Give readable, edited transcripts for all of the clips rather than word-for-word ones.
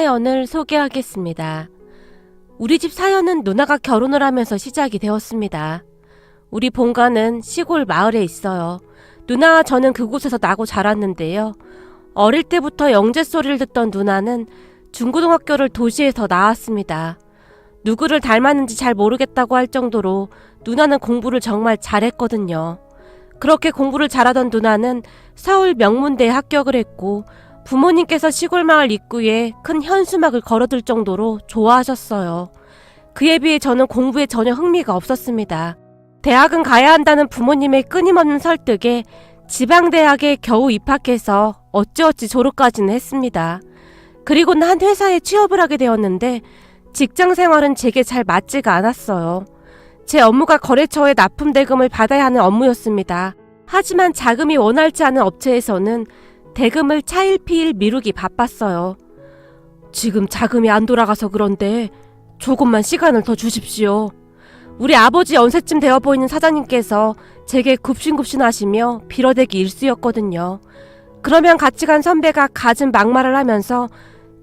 사연을 소개하겠습니다. 우리 집 사연은 누나가 결혼을 하면서 시작이 되었습니다. 우리 본가는 시골 마을에 있어요. 누나와 저는 그곳에서 나고 자랐는데요. 어릴 때부터 영재 소리를 듣던 누나는 중고등학교를 도시에서 나왔습니다. 누구를 닮았는지 잘 모르겠다고 할 정도로 누나는 공부를 정말 잘했거든요. 그렇게 공부를 잘하던 누나는 서울 명문대에 합격을 했고 부모님께서 시골 마을 입구에 큰 현수막을 걸어둘 정도로 좋아하셨어요. 그에 비해 저는 공부에 전혀 흥미가 없었습니다. 대학은 가야 한다는 부모님의 끊임없는 설득에 지방대학에 겨우 입학해서 어찌어찌 졸업까지는 했습니다. 그리고는 한 회사에 취업을 하게 되었는데 직장 생활은 제게 잘 맞지가 않았어요. 제 업무가 거래처에 납품 대금을 받아야 하는 업무였습니다. 하지만 자금이 원활치 않은 업체에서는 대금을 차일피일 미루기 바빴어요. 지금 자금이 안 돌아가서 그런데 조금만 시간을 더 주십시오. 우리 아버지 연세쯤 되어 보이는 사장님께서 제게 굽신굽신하시며 빌어대기 일쑤였거든요. 그러면 같이 간 선배가 갖은 막말을 하면서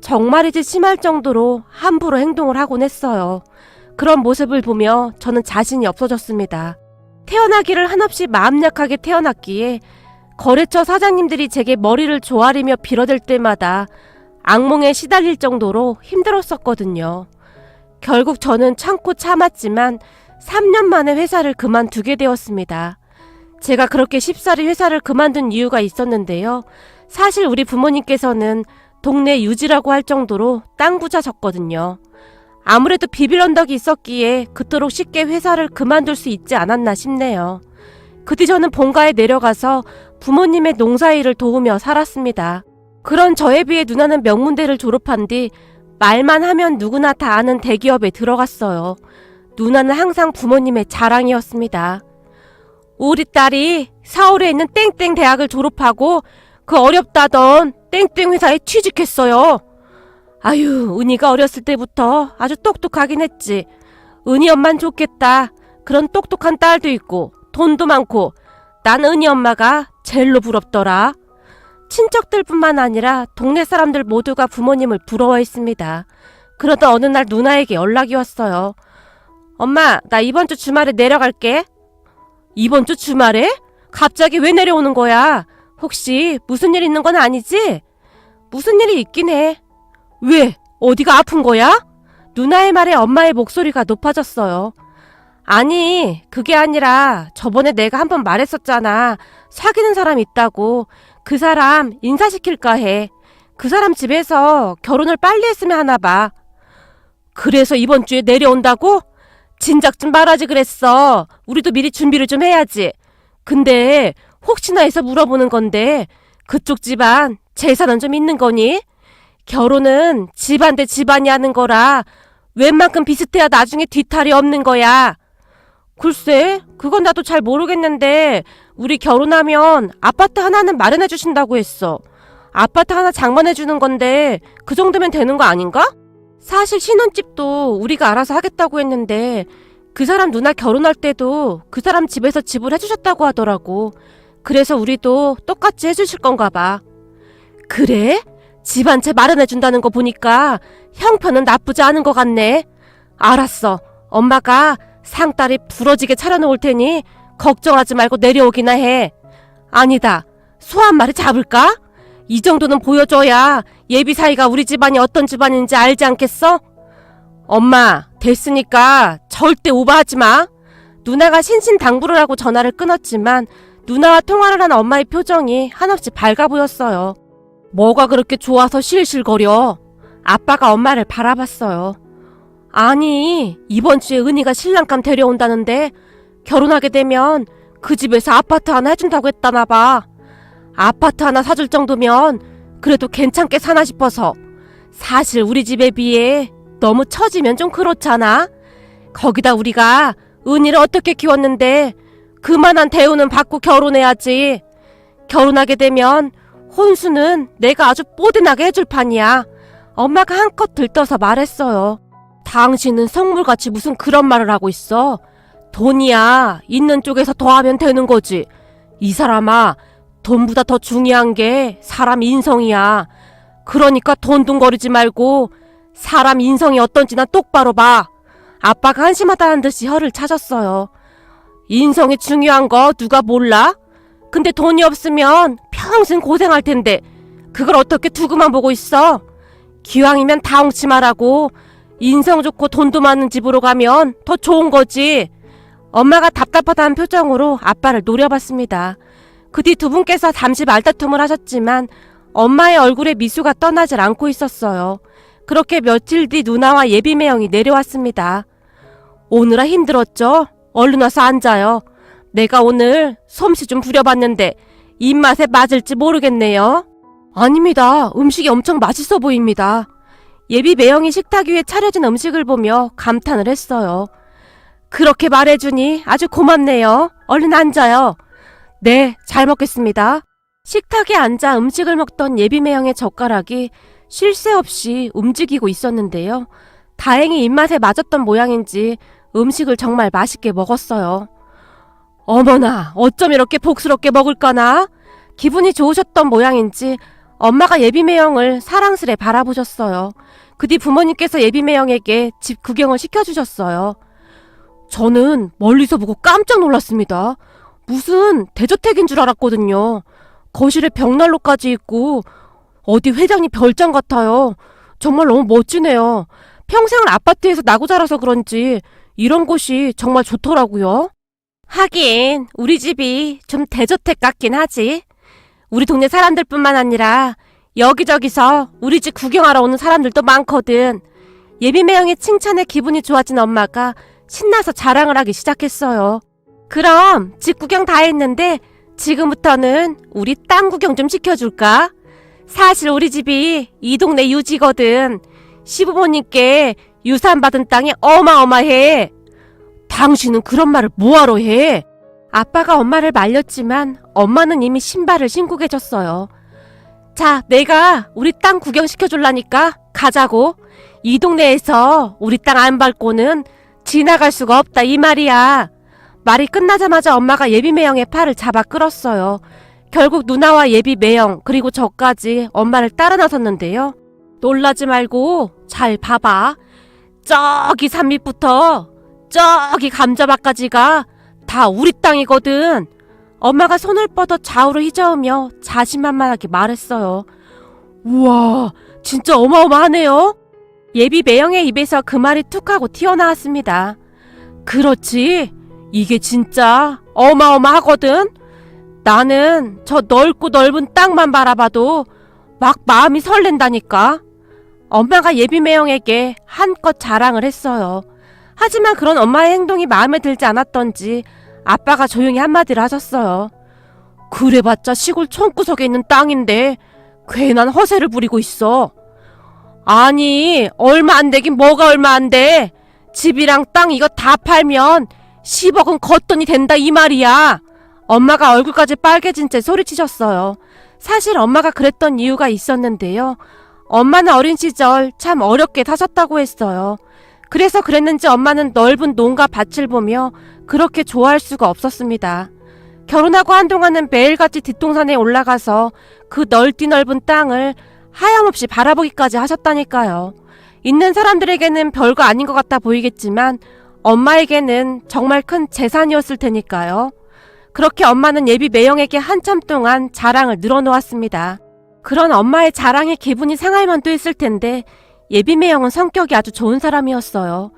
정말이지 심할 정도로 함부로 행동을 하곤 했어요. 그런 모습을 보며 저는 자신이 없어졌습니다. 태어나기를 한없이 마음 약하게 태어났기에 거래처 사장님들이 제게 머리를 조아리며 빌어댈 때마다 악몽에 시달릴 정도로 힘들었었거든요. 결국 저는 참고 참았지만 3년 만에 회사를 그만두게 되었습니다. 제가 그렇게 쉽사리 회사를 그만둔 이유가 있었는데요. 사실 우리 부모님께서는 동네 유지라고 할 정도로 땅 부자셨거든요. 아무래도 비빌 언덕이 있었기에 그토록 쉽게 회사를 그만둘 수 있지 않았나 싶네요. 그 뒤 저는 본가에 내려가서 부모님의 농사일을 도우며 살았습니다. 그런 저에 비해 누나는 명문대를 졸업한 뒤 말만 하면 누구나 다 아는 대기업에 들어갔어요. 누나는 항상 부모님의 자랑이었습니다. 우리 딸이 서울에 있는 땡땡 대학을 졸업하고 그 어렵다던 땡땡 회사에 취직했어요. 아유, 은희가 어렸을 때부터 아주 똑똑하긴 했지. 은희 엄만 좋겠다. 그런 똑똑한 딸도 있고 돈도 많고 난 은희 엄마가 제일로 부럽더라. 친척들뿐만 아니라 동네 사람들 모두가 부모님을 부러워했습니다. 그러던 어느 날 누나에게 연락이 왔어요. 엄마, 나 이번 주 주말에 내려갈게. 이번 주 주말에? 갑자기 왜 내려오는 거야? 혹시 무슨 일 있는 건 아니지? 무슨 일이 있긴 해. 왜? 어디가 아픈 거야? 누나의 말에 엄마의 목소리가 높아졌어요. 아니, 그게 아니라 저번에 내가 한번 말했었잖아. 사귀는 사람 있다고. 그 사람 인사시킬까 해. 그 사람 집에서 결혼을 빨리 했으면 하나 봐. 그래서 이번 주에 내려온다고? 진작 좀 말하지 그랬어. 우리도 미리 준비를 좀 해야지. 근데 혹시나 해서 물어보는 건데 그쪽 집안 재산은 좀 있는 거니? 결혼은 집안 대 집안이 하는 거라 웬만큼 비슷해야 나중에 뒤탈이 없는 거야. 글쎄, 그건 나도 잘 모르겠는데 우리 결혼하면 아파트 하나는 마련해 주신다고 했어. 아파트 하나 장만해 주는 건데 그 정도면 되는 거 아닌가? 사실 신혼집도 우리가 알아서 하겠다고 했는데 그 사람 누나 결혼할 때도 그 사람 집에서 집을 해주셨다고 하더라고. 그래서 우리도 똑같이 해주실 건가 봐. 그래? 집 한 채 마련해 준다는 거 보니까 형편은 나쁘지 않은 것 같네. 알았어. 엄마가 상다리 부러지게 차려놓을 테니 걱정하지 말고 내려오기나 해. 아니다. 소 한 마리 잡을까? 이 정도는 보여줘야 예비 사이가 우리 집안이 어떤 집안인지 알지 않겠어? 엄마, 됐으니까 절대 오버하지 마. 누나가 신신당부를 하고 전화를 끊었지만 누나와 통화를 한 엄마의 표정이 한없이 밝아 보였어요. 뭐가 그렇게 좋아서 실실거려? 아빠가 엄마를 바라봤어요. 아니, 이번 주에 은희가 신랑감 데려온다는데 결혼하게 되면 그 집에서 아파트 하나 해준다고 했다나 봐. 아파트 하나 사줄 정도면 그래도 괜찮게 사나 싶어서. 사실 우리 집에 비해 너무 처지면 좀 그렇잖아. 거기다 우리가 은희를 어떻게 키웠는데 그만한 대우는 받고 결혼해야지. 결혼하게 되면 혼수는 내가 아주 뽀대나게 해줄 판이야. 엄마가 한껏 들떠서 말했어요. 당신은 성물같이 무슨 그런 말을 하고 있어. 돈이야 있는 쪽에서 더하면 되는 거지. 이 사람아, 돈보다 더 중요한 게 사람 인성이야. 그러니까 돈둥거리지 말고 사람 인성이 어떤지나 똑바로 봐. 아빠가 한심하다는 듯이 혀를 차셨어요. 인성이 중요한 거 누가 몰라? 근데 돈이 없으면 평생 고생할 텐데 그걸 어떻게 두고만 보고 있어? 기왕이면 다홍치마라고 인성 좋고 돈도 많은 집으로 가면 더 좋은 거지. 엄마가 답답하다는 표정으로 아빠를 노려봤습니다. 그 뒤 두 분께서 잠시 말다툼을 하셨지만 엄마의 얼굴에 미소가 떠나질 않고 있었어요. 그렇게 며칠 뒤 누나와 예비매형이 내려왔습니다. 오느라 힘들었죠? 얼른 와서 앉아요. 내가 오늘 솜씨 좀 부려봤는데 입맛에 맞을지 모르겠네요. 아닙니다. 음식이 엄청 맛있어 보입니다. 예비매형이 식탁 위에 차려진 음식을 보며 감탄을 했어요. 그렇게 말해주니 아주 고맙네요. 얼른 앉아요. 네, 잘 먹겠습니다. 식탁에 앉아 음식을 먹던 예비매형의 젓가락이 쉴 새 없이 움직이고 있었는데요. 다행히 입맛에 맞았던 모양인지 음식을 정말 맛있게 먹었어요. 어머나, 어쩜 이렇게 복스럽게 먹을까나? 기분이 좋으셨던 모양인지 엄마가 예비매형을 사랑스레 바라보셨어요. 그 뒤 부모님께서 예비매형에게 집 구경을 시켜주셨어요. 저는 멀리서 보고 깜짝 놀랐습니다. 무슨 대저택인 줄 알았거든요. 거실에 벽난로까지 있고 어디 회장님 별장 같아요. 정말 너무 멋지네요. 평생을 아파트에서 나고 자라서 그런지 이런 곳이 정말 좋더라고요. 하긴 우리 집이 좀 대저택 같긴 하지. 우리 동네 사람들뿐만 아니라 여기저기서 우리 집 구경하러 오는 사람들도 많거든. 예비매형의 칭찬에 기분이 좋아진 엄마가 신나서 자랑을 하기 시작했어요. 그럼 집 구경 다 했는데 지금부터는 우리 땅 구경 좀 시켜줄까? 사실 우리 집이 이 동네 유지거든. 시부모님께 유산받은 땅이 어마어마해. 당신은 그런 말을 뭐하러 해? 아빠가 엄마를 말렸지만 엄마는 이미 신발을 신고 계셨어요. 자, 내가 우리 땅 구경시켜줄라니까 가자고. 이 동네에서 우리 땅 안 밟고는 지나갈 수가 없다 이 말이야. 말이 끝나자마자 엄마가 예비매형의 팔을 잡아 끌었어요. 결국 누나와 예비매형 그리고 저까지 엄마를 따라 나섰는데요. 놀라지 말고 잘 봐봐. 저기 산밑부터 저기 감자밭까지가 다 우리 땅이거든. 엄마가 손을 뻗어 좌우로 휘저으며 자신만만하게 말했어요. 우와, 진짜 어마어마하네요. 예비매형의 입에서 그 말이 툭 하고 튀어나왔습니다. 그렇지. 이게 진짜 어마어마하거든. 나는 저 넓고 넓은 땅만 바라봐도 막 마음이 설렌다니까. 엄마가 예비매형에게 한껏 자랑을 했어요. 하지만 그런 엄마의 행동이 마음에 들지 않았던지 아빠가 조용히 한마디를 하셨어요. 그래봤자 시골 촌구석에 있는 땅인데 괜한 허세를 부리고 있어. 아니, 얼마 안 되긴 뭐가 얼마 안 돼. 집이랑 땅 이거 다 팔면 10억은 걷돈이 된다 이 말이야. 엄마가 얼굴까지 빨개진 채 소리치셨어요. 사실 엄마가 그랬던 이유가 있었는데요. 엄마는 어린 시절 참 어렵게 사셨다고 했어요. 그래서 그랬는지 엄마는 넓은 농가 밭을 보며 그렇게 좋아할 수가 없었습니다. 결혼하고 한동안은 매일같이 뒷동산에 올라가서 그 넓디 넓은 땅을 하염없이 바라보기까지 하셨다니까요. 있는 사람들에게는 별거 아닌 것 같아 보이겠지만 엄마에게는 정말 큰 재산이었을 테니까요. 그렇게 엄마는 예비매형에게 한참 동안 자랑을 늘어놓았습니다. 그런 엄마의 자랑에 기분이 상할 만도 했을 텐데 예비매형은 성격이 아주 좋은 사람이었어요.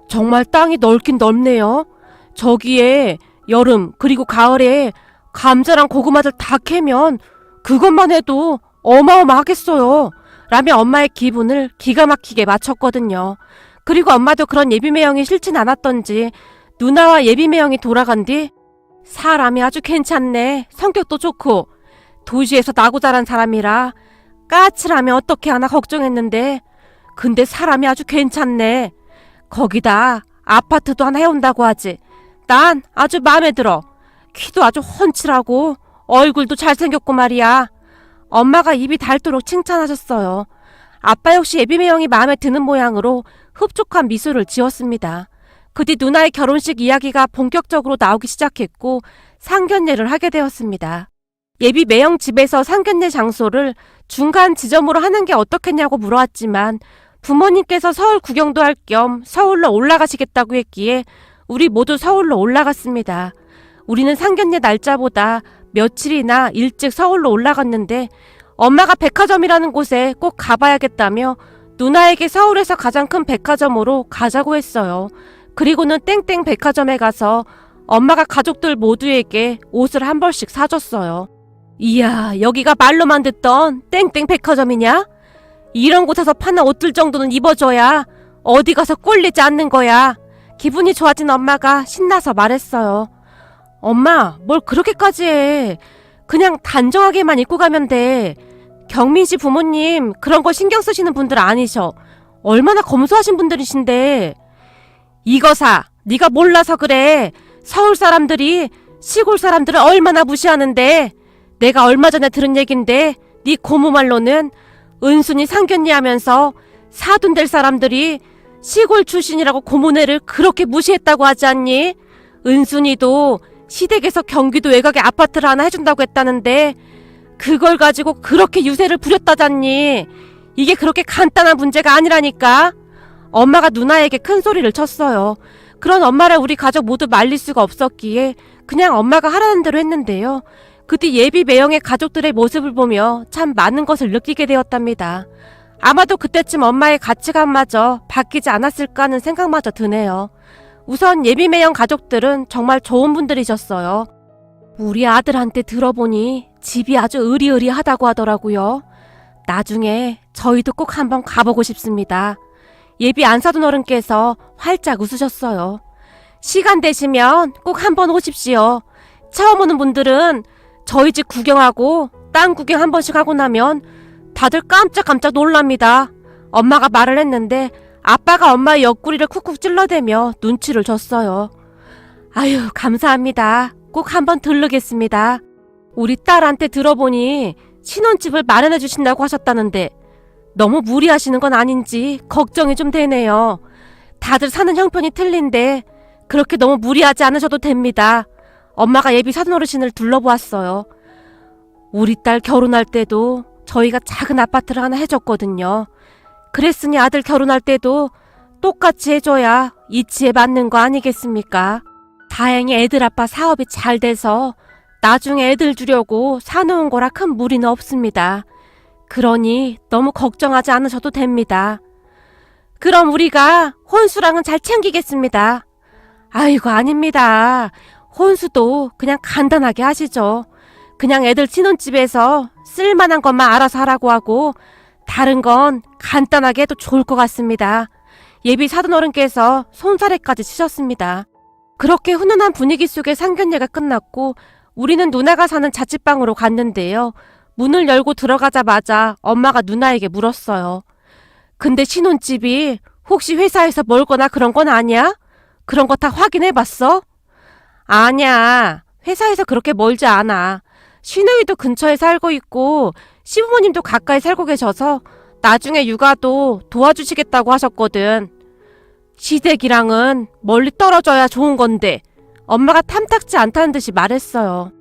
정말 땅이 넓긴 넓네요. 저기에 여름 그리고 가을에 감자랑 고구마들 다 캐면 그것만 해도 어마어마하겠어요. 라며 엄마의 기분을 기가 막히게 맞췄거든요. 그리고 엄마도 그런 예비매형이 싫진 않았던지 누나와 예비매형이 돌아간 뒤 사람이 아주 괜찮네. 성격도 좋고 도시에서 나고 자란 사람이라 까칠하면 어떻게 하나 걱정했는데 근데 사람이 아주 괜찮네. 거기다 아파트도 하나 해온다고 하지. 난 아주 마음에 들어. 키도 아주 훤칠하고 얼굴도 잘생겼고 말이야. 엄마가 입이 닳도록 칭찬하셨어요. 아빠 역시 예비매형이 마음에 드는 모양으로 흡족한 미소를 지었습니다. 그 뒤 누나의 결혼식 이야기가 본격적으로 나오기 시작했고 상견례를 하게 되었습니다. 예비 매형 집에서 상견례 장소를 중간 지점으로 하는 게 어떻겠냐고 물어왔지만 부모님께서 서울 구경도 할 겸 서울로 올라가시겠다고 했기에 우리 모두 서울로 올라갔습니다. 우리는 상견례 날짜보다 며칠이나 일찍 서울로 올라갔는데 엄마가 백화점이라는 곳에 꼭 가봐야겠다며 누나에게 서울에서 가장 큰 백화점으로 가자고 했어요. 그리고는 땡땡 백화점에 가서 엄마가 가족들 모두에게 옷을 한 벌씩 사줬어요. 이야, 여기가 말로만 듣던 땡땡 백화점이냐? 이런 곳에서 파는 옷들 정도는 입어줘야 어디 가서 꼴리지 않는 거야. 기분이 좋아진 엄마가 신나서 말했어요. 엄마, 뭘 그렇게까지 해. 그냥 단정하게만 입고 가면 돼. 경민 씨 부모님 그런 거 신경 쓰시는 분들 아니셔. 얼마나 검소하신 분들이신데. 이거 사. 네가 몰라서 그래. 서울 사람들이 시골 사람들을 얼마나 무시하는데. 내가 얼마 전에 들은 얘긴데 네 고모 말로는 은순이 상견례 하면서 사돈 될 사람들이 시골 출신이라고 고모네를 그렇게 무시했다고 하지 않니? 은순이도 시댁에서 경기도 외곽에 아파트를 하나 해준다고 했다는데 그걸 가지고 그렇게 유세를 부렸다잖니. 이게 그렇게 간단한 문제가 아니라니까. 엄마가 누나에게 큰 소리를 쳤어요. 그런 엄마를 우리 가족 모두 말릴 수가 없었기에 그냥 엄마가 하라는 대로 했는데요. 그 뒤 예비 매형의 가족들의 모습을 보며 참 많은 것을 느끼게 되었답니다. 아마도 그때쯤 엄마의 가치관마저 바뀌지 않았을까 하는 생각마저 드네요. 우선 예비 매형 가족들은 정말 좋은 분들이셨어요. 우리 아들한테 들어보니 집이 아주 으리으리하다고 하더라고요. 나중에 저희도 꼭 한번 가보고 싶습니다. 예비 안사돈 어른께서 활짝 웃으셨어요. 시간 되시면 꼭 한번 오십시오. 처음 오는 분들은 저희 집 구경하고 땅 구경 한 번씩 하고 나면 다들 깜짝깜짝 놀랍니다. 엄마가 말을 했는데 아빠가 엄마의 옆구리를 쿡쿡 찔러대며 눈치를 줬어요. 아유, 감사합니다. 꼭 한번 들르겠습니다. 우리 딸한테 들어보니 신혼집을 마련해 주신다고 하셨다는데 너무 무리하시는 건 아닌지 걱정이 좀 되네요. 다들 사는 형편이 틀린데 그렇게 너무 무리하지 않으셔도 됩니다. 엄마가 예비 사돈 어르신을 둘러보았어요. 우리 딸 결혼할 때도 저희가 작은 아파트를 하나 해줬거든요. 그랬으니 아들 결혼할 때도 똑같이 해줘야 이치에 맞는 거 아니겠습니까? 다행히 애들 아빠 사업이 잘 돼서 나중에 애들 주려고 사놓은 거라 큰 무리는 없습니다. 그러니 너무 걱정하지 않으셔도 됩니다. 그럼 우리가 혼수랑은 잘 챙기겠습니다. 아이고, 아닙니다. 혼수도 그냥 간단하게 하시죠. 그냥 애들 신혼집에서 쓸만한 것만 알아서 하라고 하고 다른 건 간단하게 해도 좋을 것 같습니다. 예비 사돈 어른께서 손사래까지 치셨습니다. 그렇게 훈훈한 분위기 속에 상견례가 끝났고 우리는 누나가 사는 자취방으로 갔는데요. 문을 열고 들어가자마자 엄마가 누나에게 물었어요. 근데 신혼집이 혹시 회사에서 멀거나 그런 건 아니야? 그런 거 다 확인해봤어? 아니야. 회사에서 그렇게 멀지 않아. 시누이도 근처에 살고 있고 시부모님도 가까이 살고 계셔서 나중에 육아도 도와주시겠다고 하셨거든. 시댁이랑은 멀리 떨어져야 좋은 건데 엄마가 탐탁지 않다는 듯이 말했어요.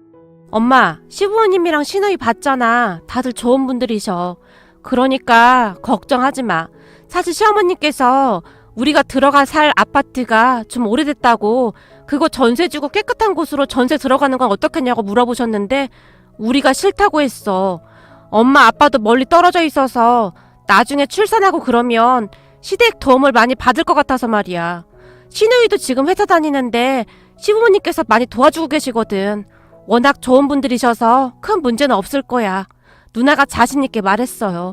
엄마, 시부모님이랑 시누이 봤잖아. 다들 좋은 분들이셔. 그러니까 걱정하지 마. 사실 시어머님께서 우리가 들어가 살 아파트가 좀 오래됐다고 그거 전세 주고 깨끗한 곳으로 전세 들어가는 건 어떻겠냐고 물어보셨는데 우리가 싫다고 했어. 엄마 아빠도 멀리 떨어져 있어서 나중에 출산하고 그러면 시댁 도움을 많이 받을 것 같아서 말이야. 시누이도 지금 회사 다니는데 시부모님께서 많이 도와주고 계시거든. 워낙 좋은 분들이셔서 큰 문제는 없을 거야. 누나가 자신 있게 말했어요.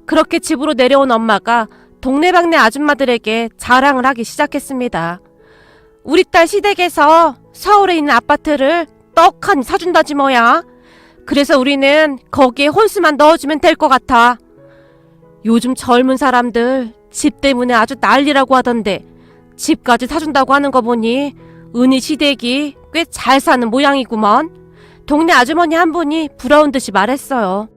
그렇게 집으로 내려온 엄마가 동네방네 아줌마들에게 자랑을 하기 시작했습니다. 우리 딸 시댁에서 서울에 있는 아파트를 떡하니 사준다지 뭐야. 그래서 우리는 거기에 혼수만 넣어주면 될 것 같아. 요즘 젊은 사람들 집 때문에 아주 난리라고 하던데 집까지 사준다고 하는 거 보니 은희 시댁이 꽤 잘 사는 모양이구먼. 동네 아주머니 한 분이 부러운 듯이 말했어요.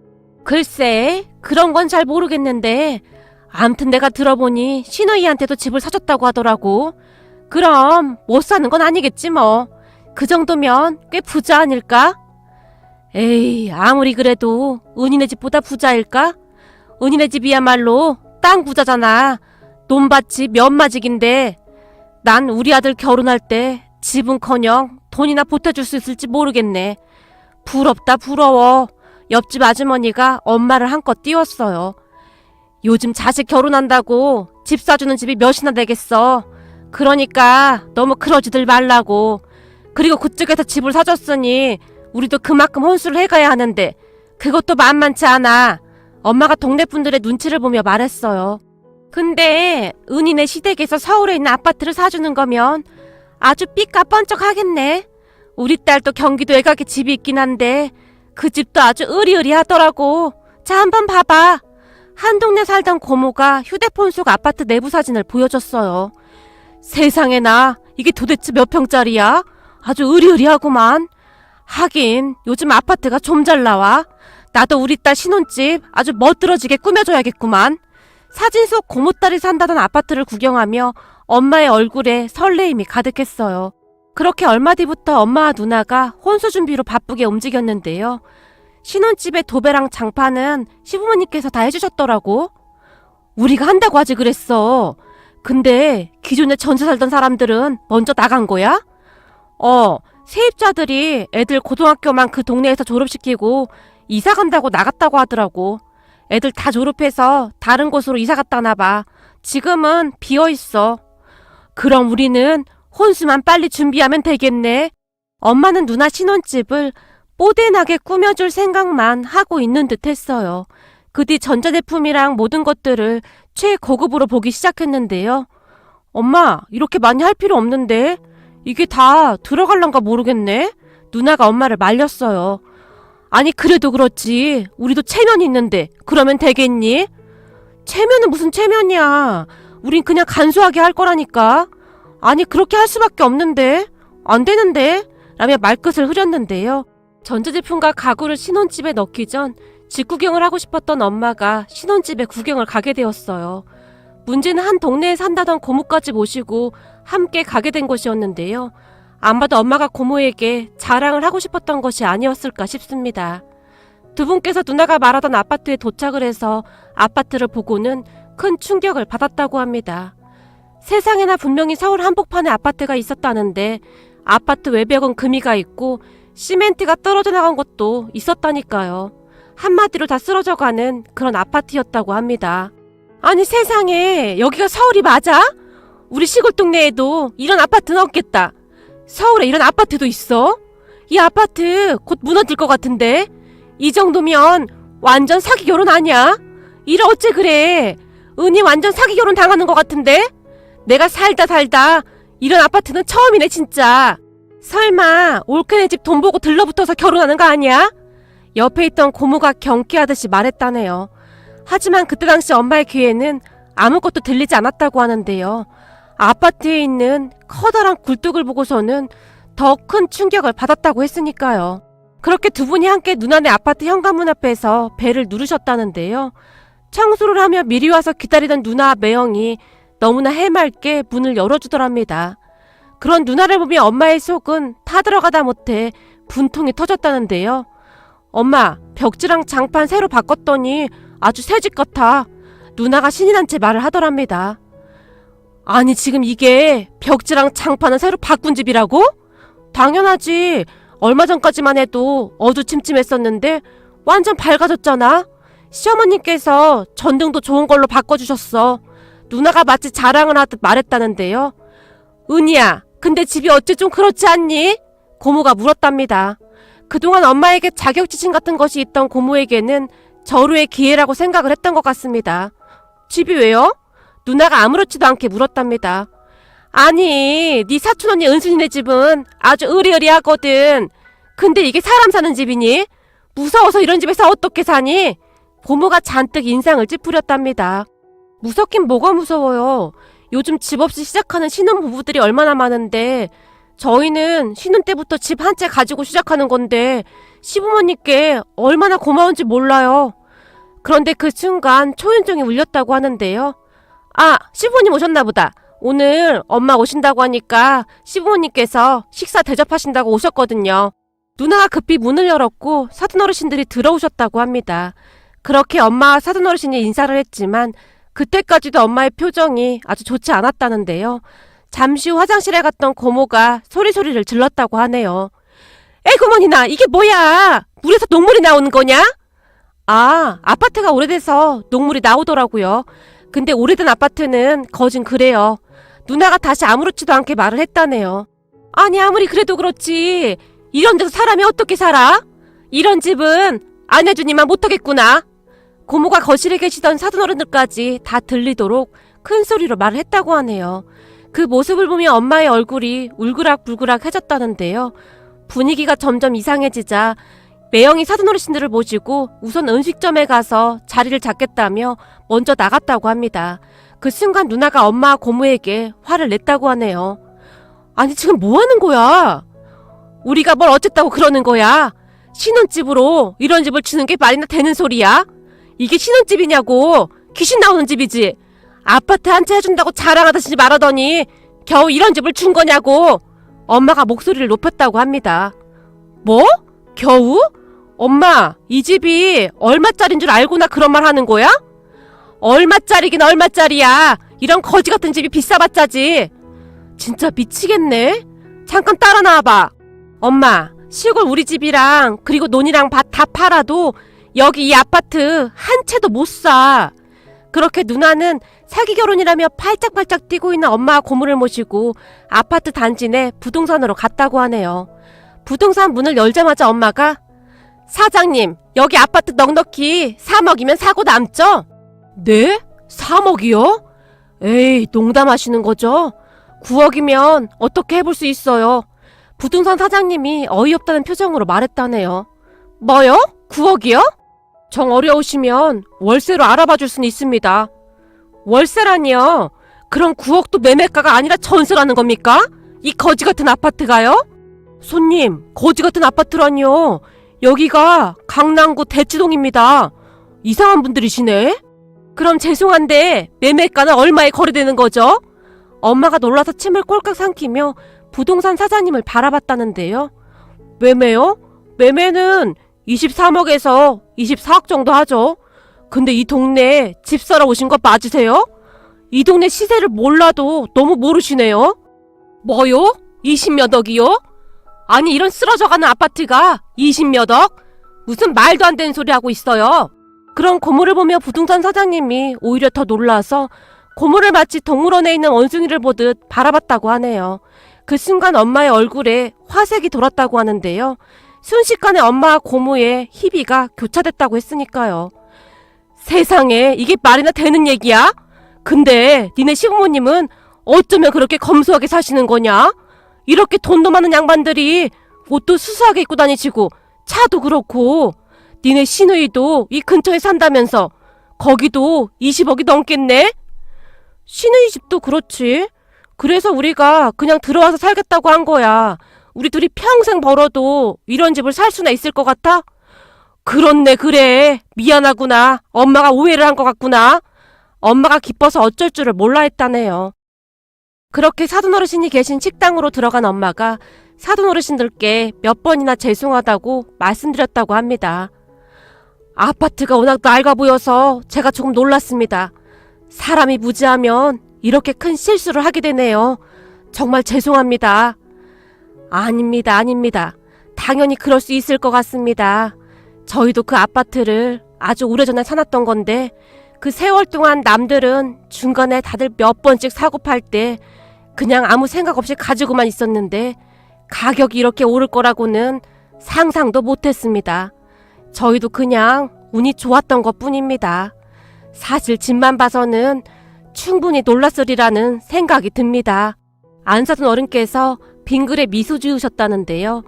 글쎄, 그런 건 잘 모르겠는데 암튼 내가 들어보니 시누이한테도 집을 사줬다고 하더라고. 그럼 못 사는 건 아니겠지 뭐. 그 정도면 꽤 부자 아닐까? 에이, 아무리 그래도 은희네 집보다 부자일까? 은희네 집이야말로 땅 부자잖아. 논밭이 몇마직인데 난 우리 아들 결혼할 때 집은커녕 돈이나 보태줄 수 있을지 모르겠네. 부럽다 부러워. 옆집 아주머니가 엄마를 한껏 띄웠어요. 요즘 자식 결혼한다고 집 사주는 집이 몇이나 되겠어. 그러니까 너무 그러지들 말라고. 그리고 그쪽에서 집을 사줬으니 우리도 그만큼 혼수를 해가야 하는데 그것도 만만치 않아. 엄마가 동네 분들의 눈치를 보며 말했어요. 근데 은희네 시댁에서 서울에 있는 아파트를 사주는 거면 아주 삐까뻔쩍 하겠네. 우리 딸도 경기도 외곽에 집이 있긴 한데 그 집도 아주 으리으리하더라고. 자, 한번 봐봐. 한 동네 살던 고모가 휴대폰 속 아파트 내부 사진을 보여줬어요. 세상에나, 이게 도대체 몇 평짜리야? 아주 으리으리하구만. 하긴 요즘 아파트가 좀 잘 나와. 나도 우리 딸 신혼집 아주 멋들어지게 꾸며줘야겠구만. 사진 속 고모딸이 산다던 아파트를 구경하며 엄마의 얼굴에 설레임이 가득했어요. 그렇게 얼마 뒤부터 엄마와 누나가 혼수 준비로 바쁘게 움직였는데요. 신혼집의 도배랑 장판은 시부모님께서 다 해주셨더라고. 우리가 한다고 하지 그랬어. 근데 기존에 전세 살던 사람들은 먼저 나간 거야? 세입자들이 애들 고등학교만 그 동네에서 졸업시키고 이사 간다고 나갔다고 하더라고. 애들 다 졸업해서 다른 곳으로 이사 갔다나 봐. 지금은 비어있어. 그럼 우리는 혼수만 빨리 준비하면 되겠네. 엄마는 누나 신혼집을 뽀대나게 꾸며줄 생각만 하고 있는 듯 했어요. 그 뒤 전자제품이랑 모든 것들을 최고급으로 보기 시작했는데요. 엄마, 이렇게 많이 할 필요 없는데? 이게 다 들어갈란가 모르겠네? 누나가 엄마를 말렸어요. 아니, 그래도 그렇지. 우리도 체면이 있는데 그러면 되겠니? 체면은 무슨 체면이야. 우린 그냥 간소하게 할 거라니까. 아니, 그렇게 할 수밖에 없는데. 안 되는데? 라며 말끝을 흐렸는데요. 전자제품과 가구를 신혼집에 넣기 전 집 구경을 하고 싶었던 엄마가 신혼집에 구경을 가게 되었어요. 문제는 한 동네에 산다던 고모까지 모시고 함께 가게 된 곳이었는데요. 아마도 엄마가 고모에게 자랑을 하고 싶었던 것이 아니었을까 싶습니다. 두 분께서 누나가 말하던 아파트에 도착을 해서 아파트를 보고는 큰 충격을 받았다고 합니다. 세상에나 분명히 서울 한복판에 아파트가 있었다는데 아파트 외벽은 금이가 있고 시멘트가 떨어져 나간 것도 있었다니까요. 한마디로 다 쓰러져가는 그런 아파트였다고 합니다. 아니, 세상에, 여기가 서울이 맞아? 우리 시골 동네에도 이런 아파트는 없겠다. 서울에 이런 아파트도 있어? 이 아파트 곧 무너질 것 같은데? 이 정도면 완전 사기 결혼 아니야? 이래 어째 그래? 은희 완전 사기 결혼 당하는 것 같은데? 내가 살다 이런 아파트는 처음이네 진짜. 설마 올케네 집 돈 보고 들러붙어서 결혼하는 거 아니야? 옆에 있던 고모가 경계하듯이 말했다네요. 하지만 그때 당시 엄마의 귀에는 아무것도 들리지 않았다고 하는데요. 아파트에 있는 커다란 굴뚝을 보고서는 더 큰 충격을 받았다고 했으니까요. 그렇게 두 분이 함께 누나네 아파트 현관문 앞에서 벨을 누르셨다는데요. 청소를 하며 미리 와서 기다리던 누나 매형이 너무나 해맑게 문을 열어주더랍니다. 그런 누나를 보며 엄마의 속은 타들어가다 못해 분통이 터졌다는데요. 엄마, 벽지랑 장판 새로 바꿨더니 아주 새 집 같아. 누나가 신이 난 채 말을 하더랍니다. 아니, 지금 이게 벽지랑 장판을 새로 바꾼 집이라고? 당연하지. 얼마 전까지만 해도 어두침침했었는데 완전 밝아졌잖아. 시어머님께서 전등도 좋은 걸로 바꿔주셨어. 누나가 마치 자랑을 하듯 말했다는데요. 은희야, 근데 집이 어째 좀 그렇지 않니? 고모가 물었답니다. 그동안 엄마에게 자격지심 같은 것이 있던 고모에게는 절호의 기회라고 생각을 했던 것 같습니다. 집이 왜요? 누나가 아무렇지도 않게 물었답니다. 아니, 네 사촌 언니 은순이네 집은 아주 으리으리하거든. 근데 이게 사람 사는 집이니? 무서워서 이런 집에서 어떻게 사니? 고모가 잔뜩 인상을 찌푸렸답니다. 무섭긴 뭐가 무서워요. 요즘 집 없이 시작하는 신혼부부들이 얼마나 많은데 저희는 신혼 때부터 집 한 채 가지고 시작하는 건데 시부모님께 얼마나 고마운지 몰라요. 그런데 그 순간 초인종이 울렸다고 하는데요. 아, 시부모님 오셨나 보다. 오늘 엄마 오신다고 하니까 시부모님께서 식사 대접하신다고 오셨거든요. 누나가 급히 문을 열었고 사돈어르신들이 들어오셨다고 합니다. 그렇게 엄마와 사돈어르신이 인사를 했지만 그때까지도 엄마의 표정이 아주 좋지 않았다는데요. 잠시 후 화장실에 갔던 고모가 소리소리를 질렀다고 하네요. 에구머니나 이게 뭐야? 물에서 녹물이 나오는 거냐? 아, 아파트가 오래돼서 녹물이 나오더라고요. 근데 오래된 아파트는 거진 그래요. 누나가 다시 아무렇지도 않게 말을 했다네요. 아니 아무리 그래도 그렇지 이런 데서 사람이 어떻게 살아? 이런 집은 안 해주니만 못하겠구나. 고모가 거실에 계시던 사돈어른들까지 다 들리도록 큰 소리로 말을 했다고 하네요. 그 모습을 보며 엄마의 얼굴이 울그락불그락해졌다는데요. 분위기가 점점 이상해지자 매형이 사돈어르신들을 모시고 우선 음식점에 가서 자리를 잡겠다며 먼저 나갔다고 합니다. 그 순간 누나가 엄마와 고모에게 화를 냈다고 하네요. 아니 지금 뭐 하는 거야? 우리가 뭘 어쨌다고 그러는 거야? 신혼집으로 이런 집을 주는 게 말이나 되는 소리야? 이게 신혼집이냐고. 귀신 나오는 집이지. 아파트 한 채 해준다고 자랑하듯이 말하더니 겨우 이런 집을 준 거냐고. 엄마가 목소리를 높였다고 합니다. 뭐? 겨우? 엄마, 이 집이 얼마짜린 줄 알고나 그런 말 하는 거야? 얼마짜리긴 얼마짜리야. 이런 거지 같은 집이 비싸봤자지. 진짜 미치겠네. 잠깐 따라 나와봐. 엄마, 시골 우리 집이랑 그리고 논이랑 밭 다 팔아도 여기 이 아파트 한 채도 못 사. 그렇게 누나는 사기 결혼이라며 팔짝팔짝 뛰고 있는 엄마와 고모를 모시고 아파트 단지 내 부동산으로 갔다고 하네요. 부동산 문을 열자마자 엄마가 사장님, 여기 아파트 넉넉히 3억이면 사고 남죠? 네? 3억이요? 에이, 농담하시는 거죠? 9억이면 어떻게 해볼 수 있어요? 부동산 사장님이 어이없다는 표정으로 말했다네요. 뭐요? 9억이요? 정 어려우시면 월세로 알아봐 줄 수는 있습니다. 월세라니요? 그럼 9억도 매매가가 아니라 전세라는 겁니까? 이 거지 같은 아파트가요? 손님, 거지 같은 아파트라니요. 여기가 강남구 대치동입니다. 이상한 분들이시네? 그럼 죄송한데 매매가는 얼마에 거래되는 거죠? 엄마가 놀라서 침을 꼴깍 삼키며 부동산 사장님을 바라봤다는데요. 매매요? 매매는 23억에서 24억 정도 하죠. 근데 이 동네에 집 사러 오신 거 맞으세요? 이 동네 시세를 몰라도 너무 모르시네요. 뭐요? 20몇 억이요? 아니 이런 쓰러져가는 아파트가 20몇 억? 무슨 말도 안 되는 소리 하고 있어요. 그런 고모를 보며 부동산 사장님이 오히려 더 놀라서 고모를 마치 동물원에 있는 원숭이를 보듯 바라봤다고 하네요. 그 순간 엄마의 얼굴에 화색이 돌았다고 하는데요. 순식간에 엄마와 고모의 희비가 교차됐다고 했으니까요. 세상에 이게 말이나 되는 얘기야? 근데 니네 시부모님은 어쩌면 그렇게 검소하게 사시는 거냐? 이렇게 돈도 많은 양반들이 옷도 수수하게 입고 다니시고 차도 그렇고 니네 시누이도 이 근처에 산다면서 거기도 20억이 넘겠네? 시누이 집도 그렇지. 그래서 우리가 그냥 들어와서 살겠다고 한 거야. 우리 둘이 평생 벌어도 이런 집을 살 수나 있을 것 같아? 그렇네 그래. 미안하구나. 엄마가 오해를 한 것 같구나. 엄마가 기뻐서 어쩔 줄을 몰라 했다네요. 그렇게 사돈어르신이 계신 식당으로 들어간 엄마가 사돈어르신들께 몇 번이나 죄송하다고 말씀드렸다고 합니다. 아파트가 워낙 낡아 보여서 제가 조금 놀랐습니다. 사람이 무지하면 이렇게 큰 실수를 하게 되네요. 정말 죄송합니다. 아닙니다, 아닙니다. 당연히 그럴 수 있을 것 같습니다. 저희도 그 아파트를 아주 오래전에 사놨던 건데 그 세월 동안 남들은 중간에 다들 몇 번씩 사고 팔 때 그냥 아무 생각 없이 가지고만 있었는데 가격이 이렇게 오를 거라고는 상상도 못했습니다. 저희도 그냥 운이 좋았던 것뿐입니다. 사실 집만 봐서는 충분히 놀랐으리라는 생각이 듭니다. 안사돈 어른께서 빙글에 미소 지으셨다는데요.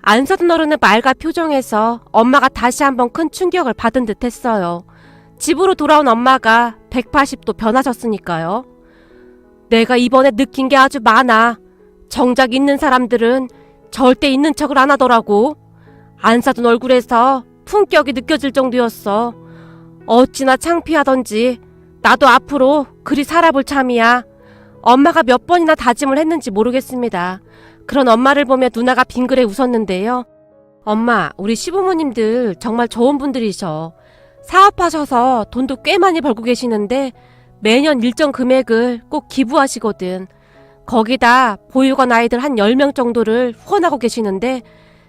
안사돈 어른의 말과 표정에서 엄마가 다시 한번 큰 충격을 받은 듯 했어요. 집으로 돌아온 엄마가 180도 변하셨으니까요. 내가 이번에 느낀 게 아주 많아. 정작 있는 사람들은 절대 있는 척을 안 하더라고. 안사돈 얼굴에서 품격이 느껴질 정도였어. 어찌나 창피하던지 나도 앞으로 그리 살아볼 참이야. 엄마가 몇 번이나 다짐을 했는지 모르겠습니다. 그런 엄마를 보며 누나가 빙그레 웃었는데요. 엄마, 우리 시부모님들 정말 좋은 분들이셔. 사업하셔서 돈도 꽤 많이 벌고 계시는데 매년 일정 금액을 꼭 기부하시거든. 거기다 보육원 아이들 한 10명 정도를 후원하고 계시는데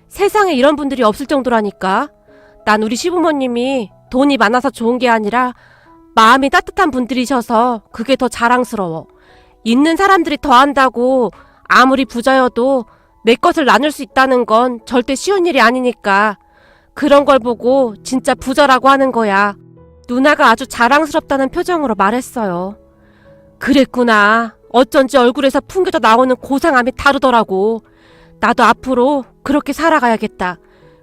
세상에 이런 분들이 없을 정도라니까. 난 우리 시부모님이 돈이 많아서 좋은 게 아니라 마음이 따뜻한 분들이셔서 그게 더 자랑스러워. 있는 사람들이 더 한다고 아무리 부자여도 내 것을 나눌 수 있다는 건 절대 쉬운 일이 아니니까 그런 걸 보고 진짜 부자라고 하는 거야. 누나가 아주 자랑스럽다는 표정으로 말했어요. 그랬구나. 어쩐지 얼굴에서 풍겨져 나오는 고상함이 다르더라고. 나도 앞으로 그렇게 살아가야겠다.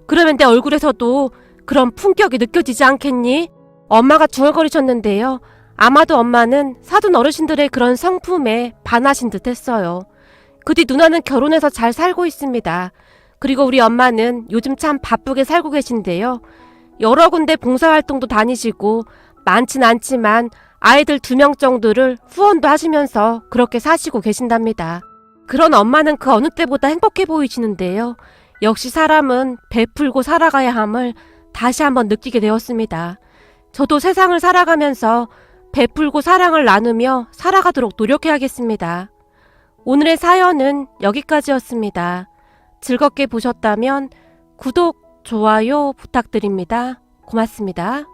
그러면 내 얼굴에서도 그런 품격이 느껴지지 않겠니? 엄마가 중얼거리셨는데요. 아마도 엄마는 사돈 어르신들의 그런 성품에 반하신 듯 했어요. 그 뒤 누나는 결혼해서 잘 살고 있습니다. 그리고 우리 엄마는 요즘 참 바쁘게 살고 계신데요. 여러 군데 봉사활동도 다니시고 많진 않지만 아이들 2명 정도를 후원도 하시면서 그렇게 사시고 계신답니다. 그런 엄마는 그 어느 때보다 행복해 보이시는데요. 역시 사람은 베풀고 살아가야 함을 다시 한번 느끼게 되었습니다. 저도 세상을 살아가면서 베풀고 사랑을 나누며 살아가도록 노력해야겠습니다. 오늘의 사연은 여기까지였습니다. 즐겁게 보셨다면 구독, 좋아요 부탁드립니다. 고맙습니다.